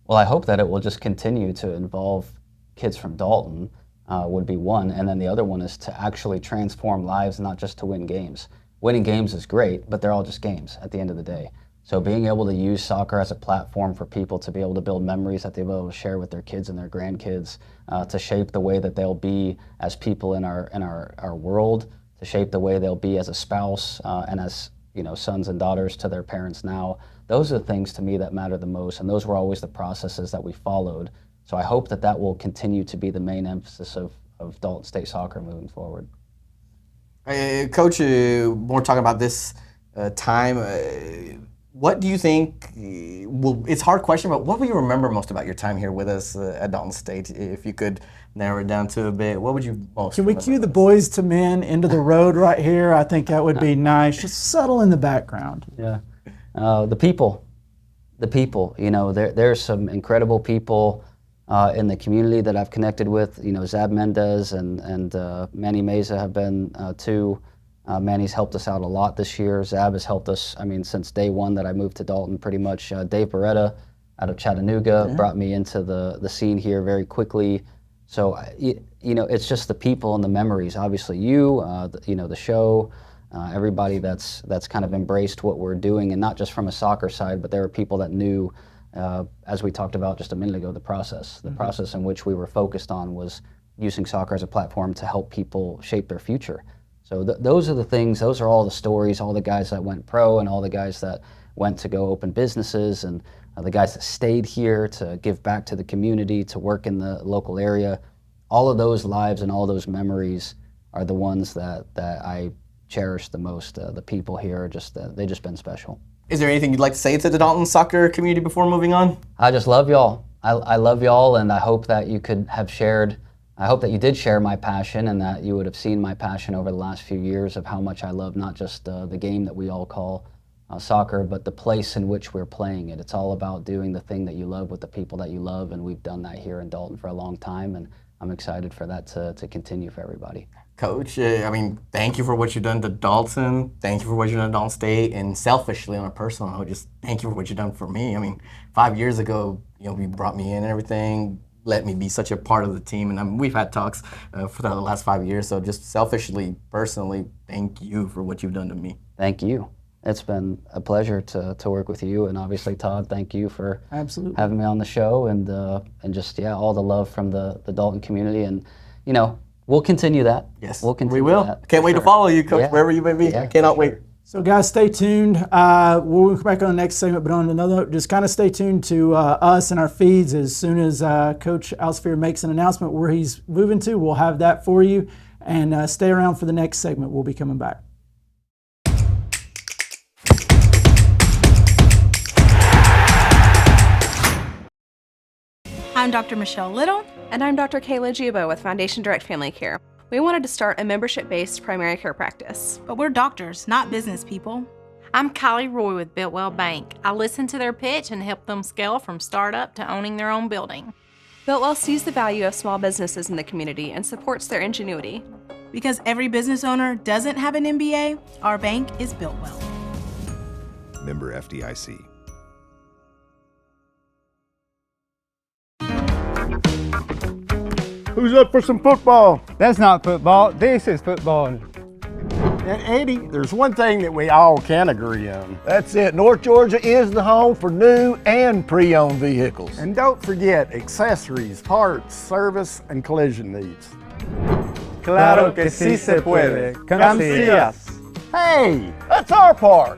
Well, I hope that it will just continue to involve kids from Dalton would be one. And then the other one is to actually transform lives, not just to win games. Winning games is great, but they're all just games at the end of the day. So being able to use soccer as a platform for people to be able to build memories that they'll be able to share with their kids and their grandkids, to shape the way that they'll be as people in our world, to shape the way they'll be as a spouse and as sons and daughters to their parents now. Those are the things to me that matter the most, and those were always the processes that we followed. So I hope that will continue to be the main emphasis of Dalton State soccer moving forward. Coach, more talking about this time. What do you think, it's a hard question, but what will you remember most about your time here with us at Dalton State? If you could narrow it down to a bit, what would you most Can we cue the boys to men into the road right here? I think that would be nice. Just settle in the background. Yeah. The people. There's some incredible people in the community that I've connected with. Zab Mendez and Manny Meza have been two Manny's helped us out a lot this year. Zab has helped us, I mean, since day one that I moved to Dalton pretty much. Dave Beretta out of Chattanooga brought me into the scene here very quickly. So, it's just the people and the memories. Obviously the show, everybody that's kind of embraced what we're doing, and not just from a soccer side, but there were people that knew, as we talked about just a minute ago, the process. The process in which we were focused on was using soccer as a platform to help people shape their future. So those are the things, those are all the stories, all the guys that went pro and all the guys that went to go open businesses, and the guys that stayed here to give back to the community, to work in the local area. All of those lives and all those memories are the ones that I cherish the most. The people here are they've just been special. Is there anything you'd like to say to the Dalton soccer community before moving on? I just love y'all. I love y'all, and I hope that you could have shared, I hope that you did share my passion, and that you would have seen my passion over the last few years of how much I love not just the game that we all call soccer, but the place in which we're playing it. It's all about doing the thing that you love with the people that you love, and we've done that here in Dalton for a long time, and I'm excited for that to continue for everybody. Coach, thank you for what you've done to Dalton. Thank you for what you've done to Dalton State. And selfishly, on a personal note, just thank you for what you've done for me. 5 years ago, you brought me in and everything, let me be such a part of the team. And we've had talks for the last 5 years. So just selfishly, personally, thank you for what you've done to me. Thank you. It's been a pleasure to work with you, and obviously Todd, thank you for having me on the show, and just all the love from the Dalton community, and we'll continue that. Yes, we'll continue. We will. That, Can't wait to follow you, Coach, wherever you may be. I cannot wait. So guys, stay tuned. We'll come back on the next segment, but on another note, just kind of stay tuned to us and our feeds. As soon as Coach Alsafeer makes an announcement where he's moving to, we'll have that for you. And stay around for the next segment. We'll be coming back. I'm Dr. Michelle Little. And I'm Dr. Kayla Juba with Foundation Direct Family Care. We wanted to start a membership-based primary care practice. But we're doctors, not business people. I'm Kylie Roy with Biltwell Bank. I listen to their pitch and help them scale from startup to owning their own building. Biltwell sees the value of small businesses in the community and supports their ingenuity. Because every business owner doesn't have an MBA, our bank is Biltwell. Member FDIC. Who's up for some football? That's not football. This is football. And Eddie, there's one thing that we all can agree on. That's it. North Georgia is the home for new and pre-owned vehicles. And don't forget accessories, parts, service, and collision needs. Claro que sí se puede. Come see us. Hey, that's our part.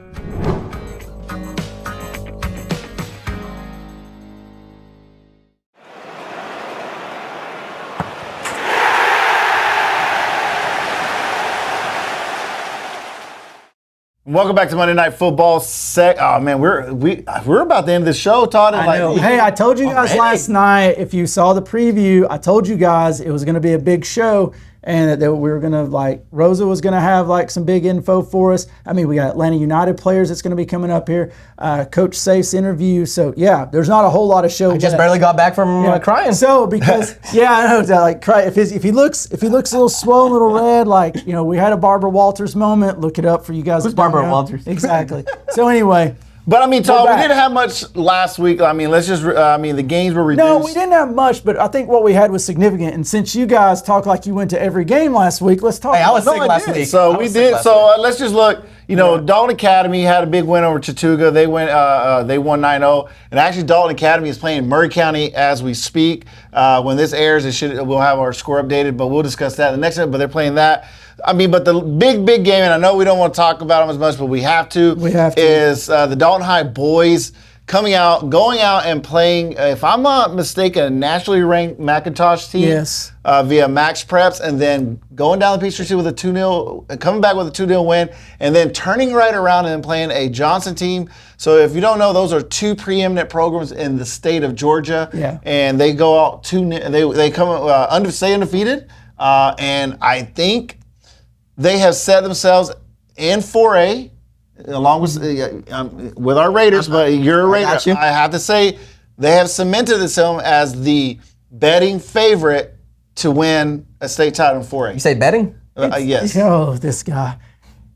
Welcome back to Monday Night Football. Oh man, we're about to end the show, Todd. I know. Hey, I told you guys last night, if you saw the preview, I told you guys it was going to be a big show, and that we were going to Rosa was going to have some big info for us. We got Atlanta United players that's going to be coming up here. Coach Saif's interview. So yeah, there's not a whole lot of show. I just barely got back from crying. So because I know that cry. If he looks a little swollen, a little red, we had a Barbara Walters moment. Look it up for you guys. Who's Barbara Walters? Exactly. So anyway. But Todd, we didn't have much last week. The games were reduced. No, we didn't have much, but I think what we had was significant. And since you guys talk like you went to every game last week, let's talk. Hey, I was sick last week. So we did. So let's just look. Dalton Academy had a big win over Chattooga. They won 9-0. And actually, Dalton Academy is playing Murray County as we speak. When this airs, we'll have our score updated, but we'll discuss that in the next one. But they're playing that. But the big game, and I know we don't want to talk about them as much, but we have to. Is the Dalton High boys going out and playing, if I'm not mistaken, a nationally ranked McIntosh team. Yes. Via Max Preps, and then going down the Peachtree with a 2-0, coming back with a 2-0 win, and then turning right around and playing a Johnson team. So if you don't know, those are two preeminent programs in the state of Georgia. Yeah. And they go out they come stay undefeated, and I think they have set themselves in 4A, along with our Raiders, but you're a Raider. I have to say, they have cemented themselves as the betting favorite to win a state title in 4A. You say betting? Yes. Oh, this guy.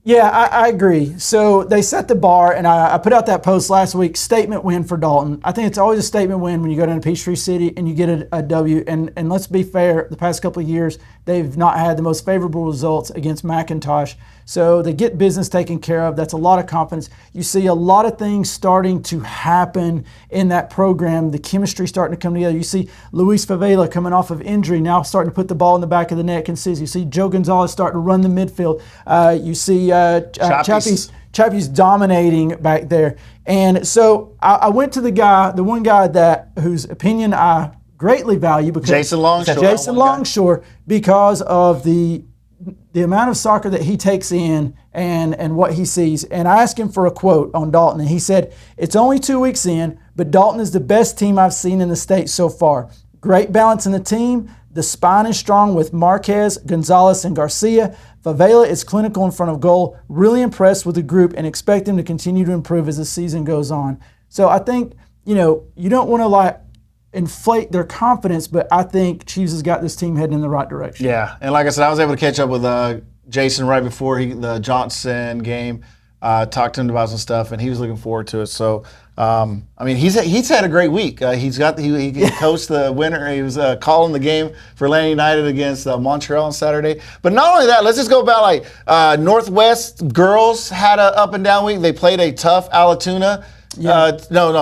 Yeah, I agree. So they set the bar, and I put out that post last week, statement win for Dalton. I think it's always a statement win when you go down to Peachtree City and you get a W. And let's be fair, the past couple of years, they've not had the most favorable results against McIntosh. So they get business taken care of. That's a lot of confidence. You see a lot of things starting to happen in that program. The chemistry starting to come together. You see Luis Favela coming off of injury, now starting to put the ball in the back of the net consistently. You see Joe Gonzalez starting to run the midfield. You see Chappie's dominating back there. And so I went to the one guy whose opinion I greatly value, because Jason Longshore, because of the amount of soccer that he takes in and what he sees. And I asked him for a quote on Dalton, and he said, "It's only 2 weeks in, but Dalton is the best team I've seen in the state so far. Great balance in the team. The spine is strong with Marquez, Gonzalez, and Garcia. Favela is clinical in front of goal. Really impressed with the group and expect them to continue to improve as the season goes on." So I think, you don't want to inflate their confidence, but I think Chiefs has got this team heading in the right direction. Yeah, and like I said, I was able to catch up with Jason right before the Johnson game. Talked to him about some stuff, and he was looking forward to it. So, he's had a great week. He coached the winner. He was calling the game for Atlanta United against Montreal on Saturday. But not only that, let's just go about Northwest girls had an up and down week. They played a tough Alatoona. Yeah.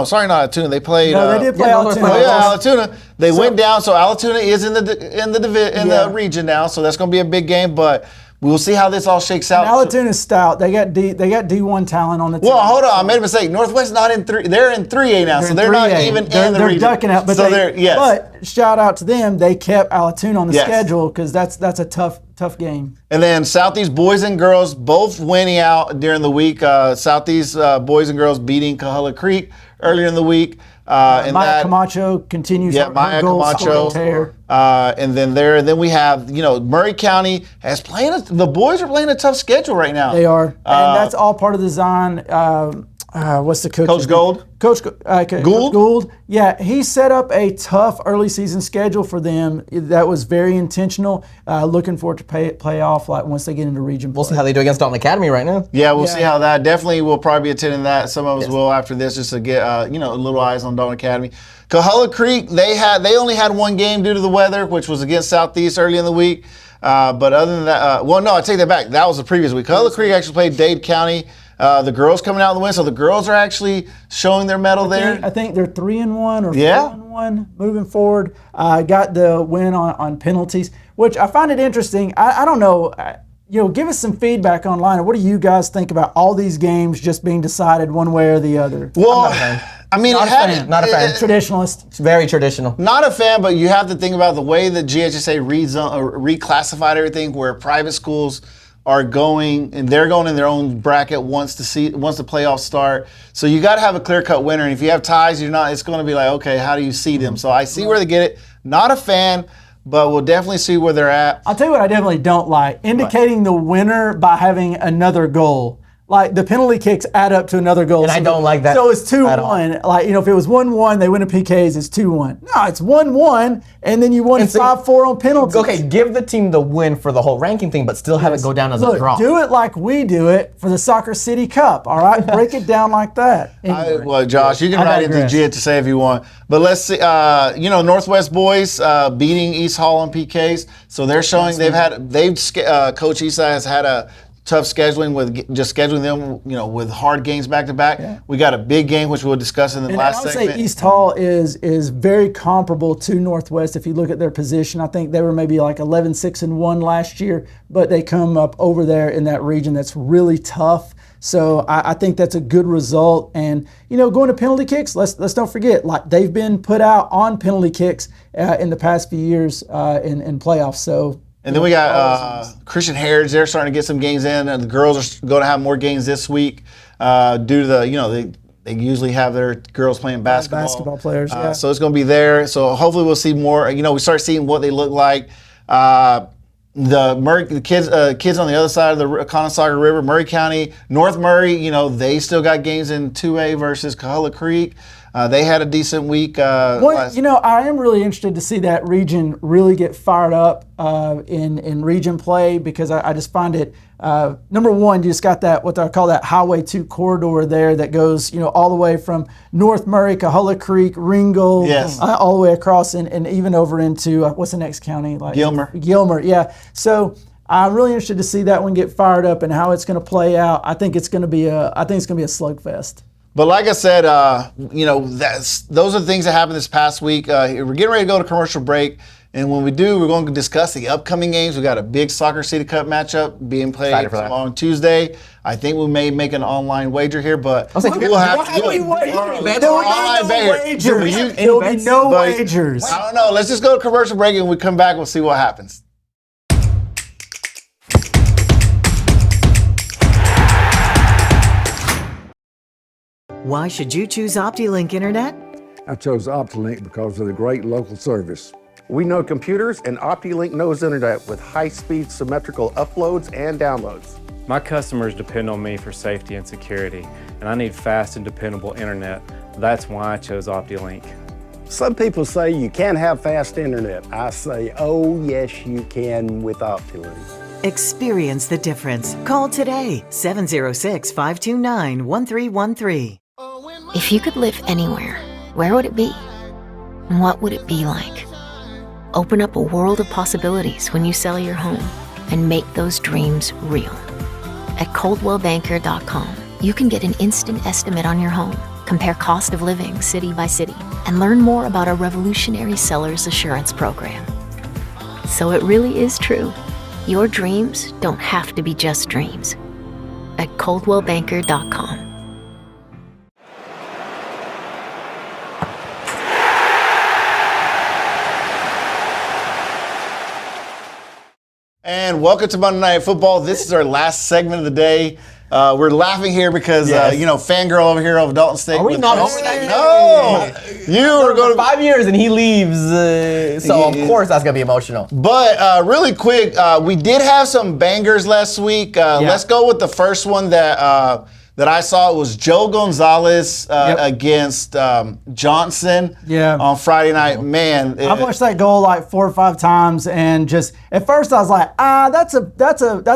Sorry, not Alatoona. They played. No, they did play Alatoona. Oh yeah, Alatoona. They went down. So Alatoona is in the region now. So that's going to be a big game. But we'll see how this all shakes out. And Alatoona's stout. They got D1 talent on the team. Well, hold on. I made a mistake. Northwest not in 3. They're in 3A now, so they're not even in the region. They're ducking out. But But shout out to them. They kept Alatoona on the schedule, because that's a tough game. And then Southeast boys and girls both winning out during the week. Southeast boys and girls beating Coahulla Creek earlier in the week. Maya Camacho continues. Yeah, Maya Camacho. And then we have, Murray County the boys are playing a tough schedule right now. They are, and that's all part of the design. What's the coach? Coach Gould? Coach Gould. Yeah, he set up a tough early season schedule for them that was very intentional. Looking forward to play off once they get into region play. We'll see how they do against Dalton Academy right now. Yeah, we'll see how that. Definitely, we'll probably be attending that. Some of us will after this, just to get a little eyes on Dalton Academy. Coahulla Creek, they only had one game due to the weather, which was against Southeast early in the week. But other than that, I take that back. That was the previous week. Coahulla Creek actually played Dade County. The girls coming out in the win, so the girls are actually showing their mettle there. I think they're 3-1 or 4-1 moving forward. Got the win on penalties, which I find it interesting. I don't know. Give us some feedback online. What do you guys think about all these games just being decided one way or the other? Well, not a fan. Traditionalist. It's very traditional. Not a fan, but you have to think about the way that GHSA reclassified everything, where private schools are going, and they're going in their own bracket once the playoffs start. So you got to have a clear-cut winner. And if you have ties, it's going to be like, okay, how do you seed them? So I see where they get it. Not a fan, but we'll definitely see where they're at. I'll tell you what I definitely don't like: indicating the winner by having another goal. Like, the penalty kicks add up to another goal. And I don't like that. So it's 2-1. If it was 1-1, they win a PKs, it's 2-1. No, it's 1-1, and then you won 5-4 on penalties. Okay, give the team the win for the whole ranking thing, but still have it go down as a draw. Do it like we do it for the Soccer City Cup, all right? Break it down like that. Well, Josh, you can write into GHSA if you want. But let's see, Northwest boys beating East Hall on PKs. So they're showing Coach Eastside has had a tough scheduling with just scheduling them, with hard games back to back. Yeah. We got a big game, which we'll discuss in the last segment. I would say East Hall is very comparable to Northwest. If you look at their position, I think they were maybe like 11-6-1 last year, but they come up over there in that region that's really tough. So I think that's a good result. And, going to penalty kicks, let's don't forget, they've been put out on penalty kicks in the past few years in playoffs. So. And then we got Christian Heritage. They're starting to get some games in, and the girls are going to have more games this week due to they usually have their girls playing basketball. Basketball players, yeah. So it's going to be there. So hopefully we'll see more. We start seeing what they look like. The kids on the other side of the Conasauga River, Murray County, North Murray, they still got games in 2A versus Coahulla Creek. They had a decent week. Well, I am really interested to see that region really get fired up in region play, because I just find it, number one, you just got that, what I call that Highway 2 corridor there that goes, all the way from North Murray, Cahulla Creek, Ringgold, Yes. all the way across and even over into, what's the next county? Gilmer, yeah. So I'm really interested to see that one get fired up and how it's going to play out. I think it's going to be a slugfest. But like I said, those are the things that happened this past week. We're getting ready to go to commercial break. And when we do, we're going to discuss the upcoming games. We got a big Soccer City Cup matchup being played on Tuesday. I think we may make an online wager here, but we'll have to do it. There'll be no wagers. I don't know. Let's just go to commercial break, and when we come back, we'll see what happens. Why should you choose OptiLink Internet? I chose OptiLink because of the great local service. We know computers, and OptiLink knows internet with high-speed symmetrical uploads and downloads. My customers depend on me for safety and security, and I need fast and dependable internet. That's why I chose OptiLink. Some people say you can't have fast internet. I say, oh yes you can with OptiLink. Experience the difference. Call today, 706-529-1313. If you could live anywhere, where would it be? And what would it be like? Open up a world of possibilities when you sell your home and make those dreams real. At coldwellbanker.com, you can get an instant estimate on your home, compare cost of living city by city, and learn more about our revolutionary seller's assurance program. So it really is true. Your dreams don't have to be just dreams. At coldwellbanker.com. And welcome to Monday Night Football. This is our last segment of the day. We're laughing here because, fangirl over here over Dalton State. Are we not over that? No! You are going to 5 years and he leaves, so of course that's going to be emotional. But really quick, we did have some bangers last week. Let's go with the first one that I saw. It was Joe Gonzalez against Johnson on Friday night. Man, I've watched that goal like 4 or 5 times, and just at first I was like, that's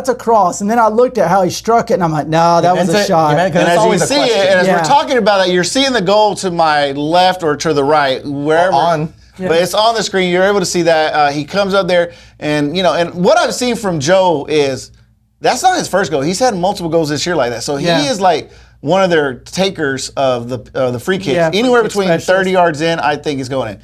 a cross, and then I looked at how he struck it, and I'm like, no, that was a shot. And as you see it, and as we're talking about that, you're seeing the goal to my left or to the right, wherever. But it's on the screen. You're able to see that he comes up there, and and what I've seen from Joe is. That's not his first goal. He's had multiple goals this year like that. So he is like one of their takers of the free kicks. Anywhere between 30 yards in, I think is going in.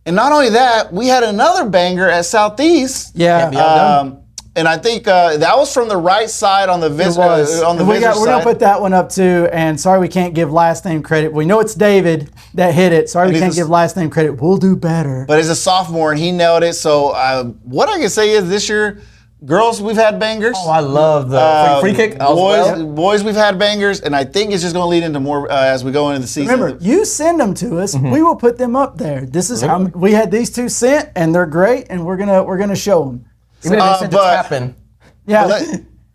And not only that, we had another banger at Southeast. And I think that was from the right side on the visitor side. We're going to put that one up too. And sorry we can't give last name credit. We know it's David that hit it. Sorry we can't give last name credit. We'll do better. But he's a sophomore and he nailed it. So what I can say is this year, girls, we've had bangers. Oh, I love the free kick. Boys, we've had bangers, and I think it's just going to lead into more as we go into the season. Remember, you send them to us, we will put them up there. This is how we had these two sent, and they're great, and we're gonna show them. Even if they sent to tap in. Yeah,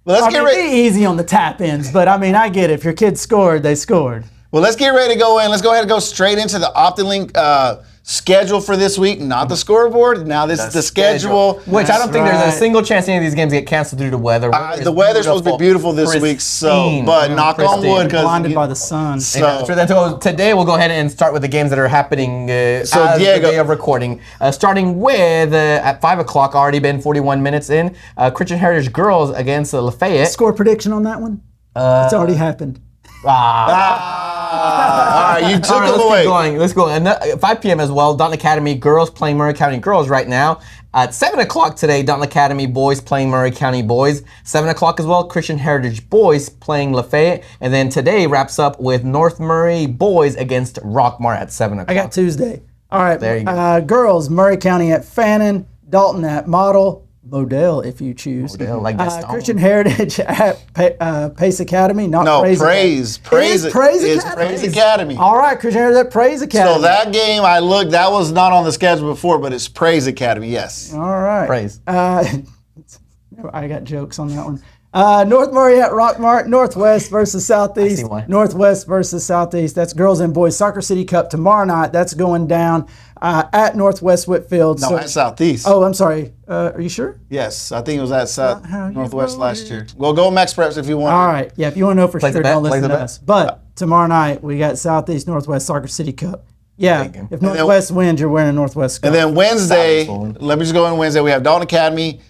let's get ready. Be easy on the tap ins, but I mean, I get it. If your kids scored, they scored. Well, let's get ready to go in. Let's go ahead and go straight into the OptiLink schedule for this week. Not the scoreboard. Now this is the schedule. Which I don't think there's a single chance any of these games get canceled due to weather. The weather's supposed to be beautiful this week, but knock on wood because blinded by the sun. So today we'll go ahead and start with the games that are happening as the day of recording. Starting with at 5 o'clock, already been 41 minutes in. Christian Heritage Girls against Lafayette. Score prediction on that one? It's already happened. All right, you took them away. Let's go. And 5 p.m. as well, Dalton Academy girls playing Murray County girls right now. At 7 o'clock today, Dalton Academy boys playing Murray County boys. 7 o'clock as well, Christian Heritage boys playing Lafayette. And then today wraps up with North Murray boys against Rockmart at 7 o'clock. I got Tuesday. All right, there you go. Girls, Murray County at Fannin, Dalton at Model, Modell, if you choose. Modell, like Christian Heritage at Pace Academy, Praise Academy. All right, Christian Heritage at Praise Academy. So that game, that was not on the schedule before, but it's Praise Academy, yes. All right. Praise. I got jokes on that one. North Murray at Rockmart, Northwest versus Southeast. I see why. Northwest versus Southeast. That's girls and boys Soccer City Cup tomorrow night. That's going down at Northwest Whitfield. No, at Southeast. Oh, I'm sorry. Are you sure? Yes, I think it was at Northwest last year. Well, go Max Preps if you want. All right. Yeah, if you want to know for Place sure, the bet, don't place listen the to bet. us. But tomorrow night, we got Southeast Northwest Soccer City Cup. Yeah, Big game. if Northwest wins, you're wearing a Northwest scarf. And then Wednesday, Southeast will win. let me just go on Wednesday. We have Dalton Academy,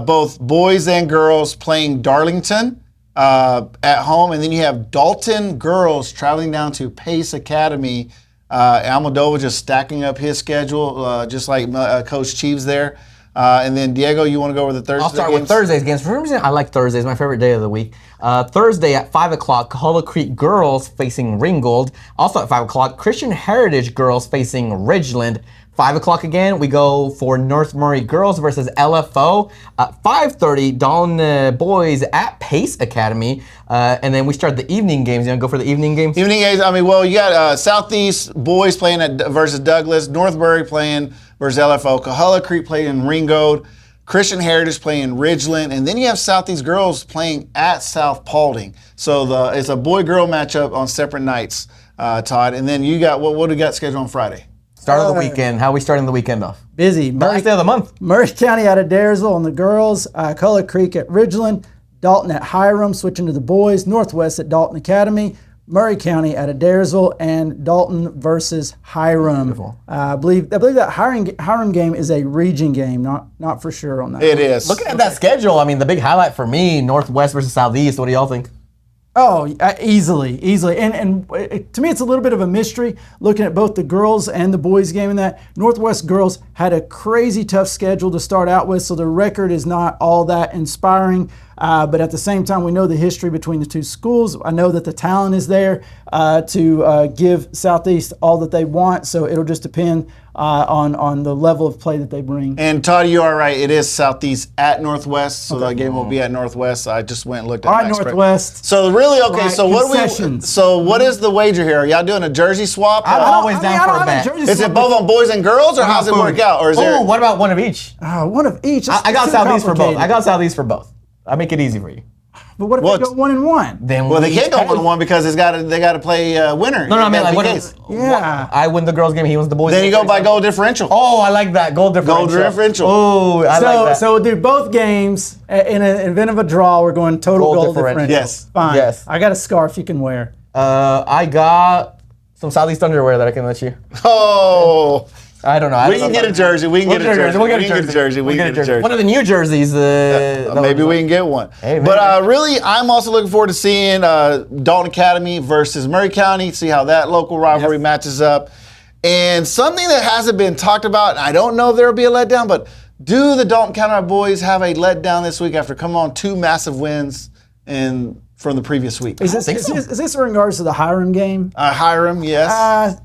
both boys and girls playing Darlington at home. And then you have Dalton girls traveling down to Pace Academy. Almodovar just stacking up his schedule, just like Coach Cheeves there. And then Diego, you want to go over the Thursday I'll start games? with Thursday's games. For some reason, I like Thursdays. My favorite day of the week. Thursday at 5 o'clock, Cahulla Creek girls facing Ringgold. Also at 5 o'clock, Christian Heritage girls facing Ridgeland. 5 o'clock again, we go for North Murray girls versus LFO. 5:30, Dalton boys at Pace Academy. And then we start the evening games. You want to go for the evening games? Evening games, I mean, well, you got Southeast boys playing versus Douglas, Northbury playing versus LFO, Cahulla Creek playing Ringgold, Christian Heritage playing Ridgeland, and then you have Southeast girls playing at South Paulding. So it's a boy-girl matchup on separate nights, Todd. And then you got, what do you got scheduled on Friday? Start of the weekend. How are we starting the weekend off? Busy. Last day of the month. Murray County out of Daresville on the girls, Cahulla Creek at Ridgeland, Dalton at Hiram, switching to the boys, Northwest at Dalton Academy, Murray County out of Daresville, and Dalton versus Hiram. I believe that Hiram game is a region game, not for sure on that. It is. Looking at that schedule, I mean, the big highlight for me, Northwest versus Southeast. What do y'all think? Oh, easily. And to me, it's a little bit of a mystery looking at both the girls and the boys game in that. Northwest girls had a crazy tough schedule to start out with, so the record is not all that inspiring. But at the same time, we know the history between the two schools. I know that the talent is there to give Southeast all that they want, so it'll just depend on the level of play that they bring. And Todd, you are right. It is Southeast at Northwest, so that game will be at Northwest. I just went and looked at All right, Max Prep. Northwest. So really, okay. Right, So what is the wager here? Are y'all doing a jersey swap? I'm always down for a bet. Is it both on boys and girls, or how's it work out? Or is there? Oh, what about one of each? One of each. I got Southeast for both. I got Southeast for both. I make it easy for you. But what if they go 1-1? Then Well, they can't go 1-1 because they got to play winner. No, I mean, like, what case. Yeah. I win the girls' game, he wins the boys' Then game. you go by goal differential. Oh, I like that. Goal differential. Goal differential. Oh, I like that. So we'll do both games. In an event of a draw, we're going total goal differential. Yes. Fine. Yes. I got a scarf you can wear. I got some Southeast underwear that I can let you. Oh. I don't know. We can get a jersey. We can get a jersey. We'll get a jersey. We can get a jersey. One of the new jerseys. Maybe we can get one. Hey, but really, I'm also looking forward to seeing Dalton Academy versus Murray County, see how that local rivalry matches up. And something that hasn't been talked about, and I don't know if there will be a letdown, but do the Dalton County boys have a letdown this week after coming on 2 massive wins from the previous week? Is this in regards to the Hiram game? Hiram, yes.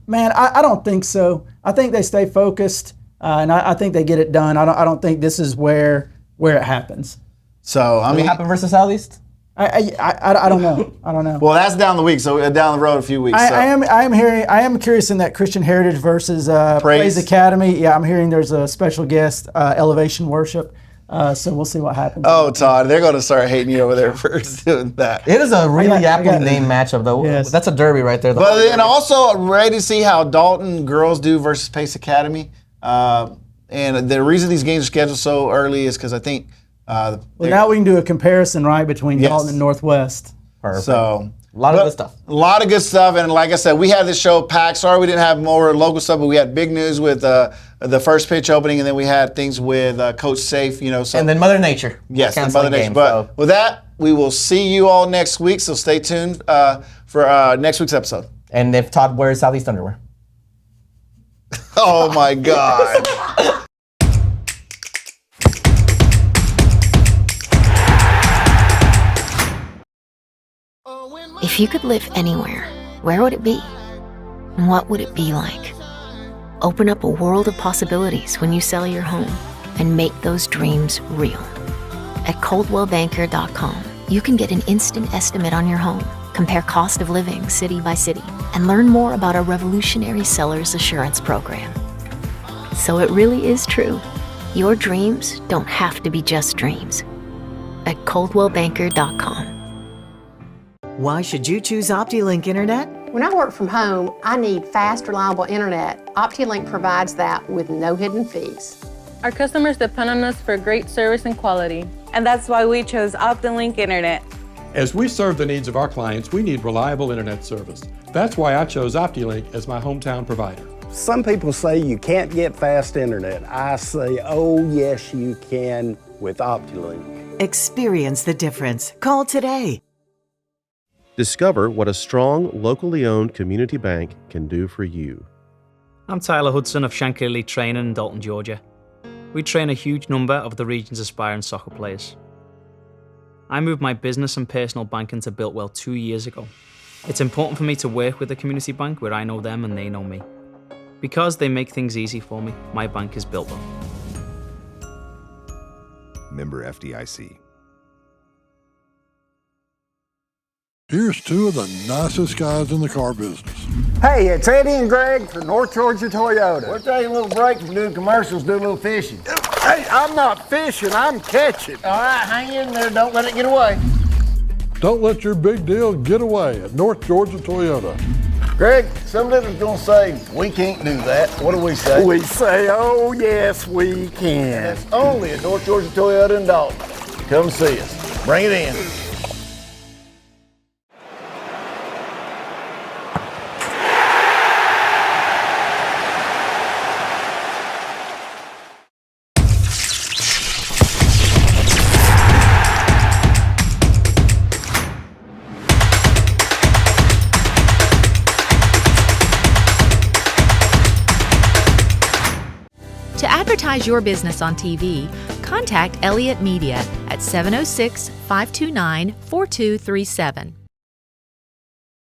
Man, I don't think so. I think they stay focused, and I think they get it done. I don't think this is where it happens. So I mean, happen versus Southeast? I don't know. I don't know. Well, that's down the week, so down the road a few weeks. I am curious in that Christian Heritage versus Praise Academy. Yeah, I'm hearing there's a special guest, Elevation Worship. So we'll see what happens. Oh, Todd, they're going to start hating you over there for doing that. It is a really aptly named matchup, though. Yes. That's a derby right there. But then also ready to see how Dalton girls do versus Pace Academy. And the reason these games are scheduled so early is because I think. Well, now we can do a comparison, right, between Dalton and Northwest. Perfect. So a lot of good stuff. A lot of good stuff, and like I said, we had this show packed. Sorry we didn't have more local stuff, but we had big news with the first pitch opening, and then we had things with Coach Saif. So, and then Mother Nature. Yes, and Canceling Mother Nature. game, But with that, we will see you all next week. So stay tuned for next week's episode. And if Todd wears Southeast underwear. Oh my God. If you could live anywhere, where would it be? And what would it be like? Open up a world of possibilities when you sell your home and make those dreams real. At coldwellbanker.com, you can get an instant estimate on your home, compare cost of living city by city, and learn more about our revolutionary seller's assurance program. So it really is true. Your dreams don't have to be just dreams. at coldwellbanker.com. Why should you choose OptiLink Internet? When I work from home, I need fast, reliable internet. OptiLink provides that with no hidden fees. Our customers depend on us for great service and quality. And that's why we chose OptiLink Internet. As we serve the needs of our clients, we need reliable internet service. That's why I chose OptiLink as my hometown provider. Some people say you can't get fast internet. I say, oh yes you can with OptiLink. Experience the difference. Call today. Discover what a strong, locally owned community bank can do for you. I'm Tyler Hudson of Shankley Training in Dalton, Georgia. We train a huge number of the region's aspiring soccer players. I moved my business and personal banking to Builtwell 2 years ago. It's important for me to work with a community bank where I know them and they know me. Because they make things easy for me, my bank is Builtwell. Member FDIC. Here's two of the nicest guys in the car business. Hey, it's Eddie and Greg from North Georgia Toyota. We're taking a little break from doing commercials, do a little fishing. Hey, I'm not fishing, I'm catching. All right, hang in there, don't let it get away. Don't let your big deal get away at North Georgia Toyota. Greg, somebody's gonna say, we can't do that. What do we say? We say, oh yes, we can. That's only at North Georgia Toyota in Dalton. Come see us. Bring it in. To advertise your business on TV, contact Elliott Media at 706-529-4237.